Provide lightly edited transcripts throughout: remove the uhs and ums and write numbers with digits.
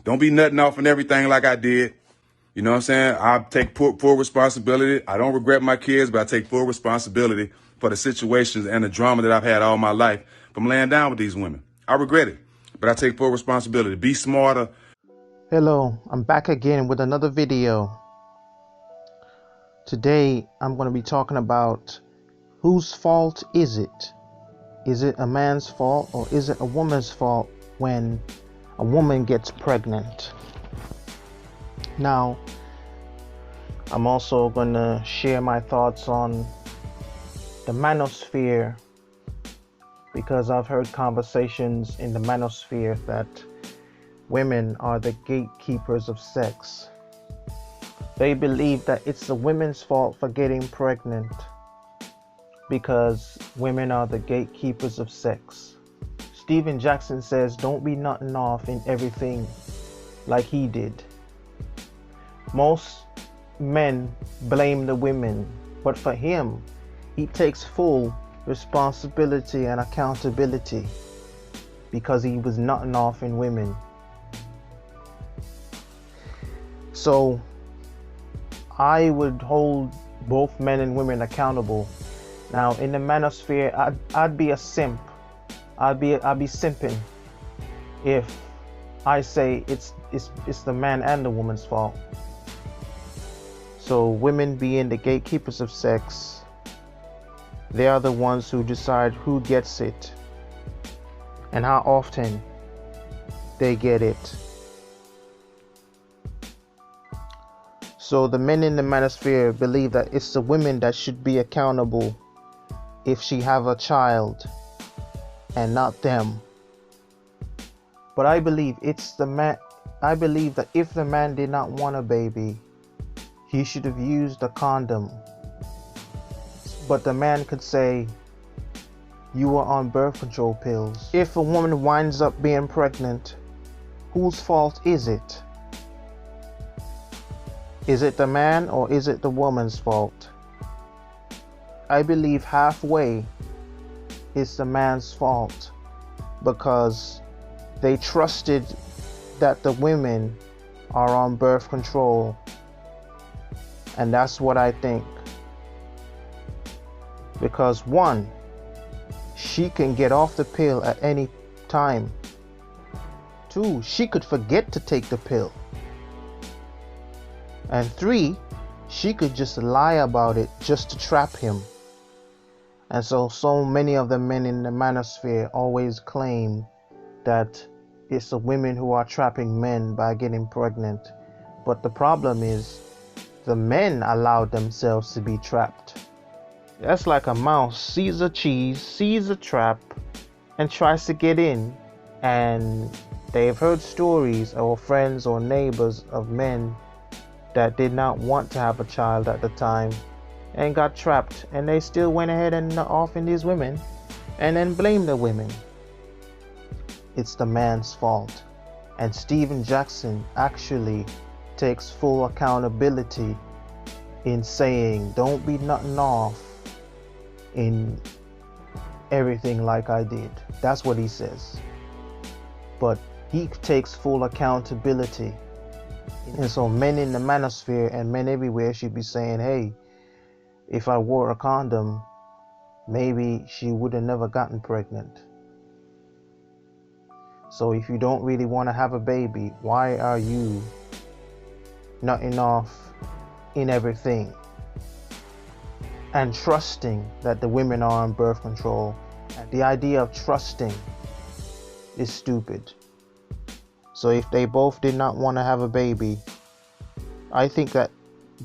Don't be nutting off and everything like I did. You know what I'm saying? I take full responsibility. I don't regret my kids, but I take full responsibility for the situations and the drama that I've had all my life from laying down with these women. I regret it, but I take full responsibility. Be smarter. Hello, I'm back again with another video. Today I'm going to be talking about whose fault is it? Is it a man's fault or is it a woman's fault when a woman gets pregnant? Now, I'm also going to share my thoughts on the Manosphere, because I've heard conversations in the Manosphere that women are the gatekeepers of sex. They believe that it's the women's fault for getting pregnant because women are the gatekeepers of sex. Steven Jackson says don't be nutting off in everything like he did. Most men blame the women, but for him, he takes full responsibility and accountability because he was nutting off in women. So I would hold both men and women accountable. Now in the Manosphere, I'd be a simp. I'd be simping if I say it's the man and the woman's fault. So women being the gatekeepers of sex, they are the ones who decide who gets it and how often they get it. So the men in the Manosphere believe that it's the women that should be accountable if she have a child and not them. But I believe it's the man. I believe that if the man did not want a baby, he should have used a condom. But the man could say, you were on birth control pills. If a woman winds up being pregnant, whose fault is it? Is it the man or is it the woman's fault? I believe halfway it's the man's fault, because they trusted that the women are on birth control. And that's what I think. Because one, she can get off the pill at any time. Two, she could forget to take the pill. And three, she could just lie about it just to trap him. And so many of the men in the Manosphere always claim that it's the women who are trapping men by getting pregnant. But the problem is, the men allowed themselves to be trapped. That's like a mouse sees a cheese, sees a trap, and tries to get in. And they've heard stories or friends or neighbors of men that did not want to have a child at the time and got trapped, and they still went ahead and nut off in these women and then blamed the women. It's the man's fault. And Steven Jackson actually takes full accountability in saying don't be nutting off in everything like I did. That's what he says. But he takes full accountability. And so men in the Manosphere and men everywhere should be saying, hey, if I wore a condom, maybe she would have never gotten pregnant. So if you don't really want to have a baby, why are you nutting off in everything and trusting that the women are on birth control? And the idea of trusting is stupid. So if they both did not want to have a baby, I think that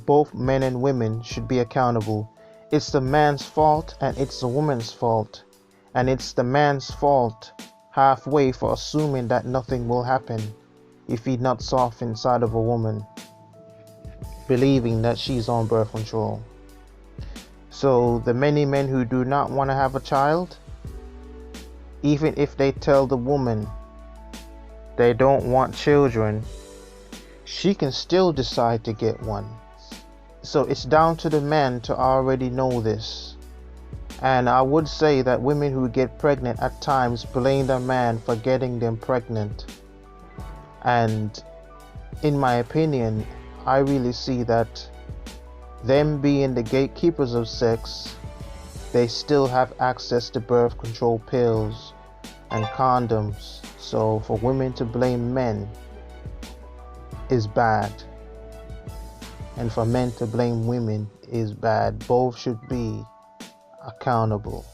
both men and women should be accountable. It's the man's fault and it's the woman's fault. And it's the man's fault halfway for assuming that nothing will happen if he nuts off inside of a woman, believing that she's on birth control. So the many men who do not want to have a child, even if they tell the woman they don't want children, she can still decide to get one. So it's down to the man to already know this. And I would say that women who get pregnant at times blame the man for getting them pregnant. And in my opinion, I really see that them being the gatekeepers of sex, they still have access to birth control pills and condoms. So for women to blame men is bad, and for men to blame women is bad. Both should be accountable.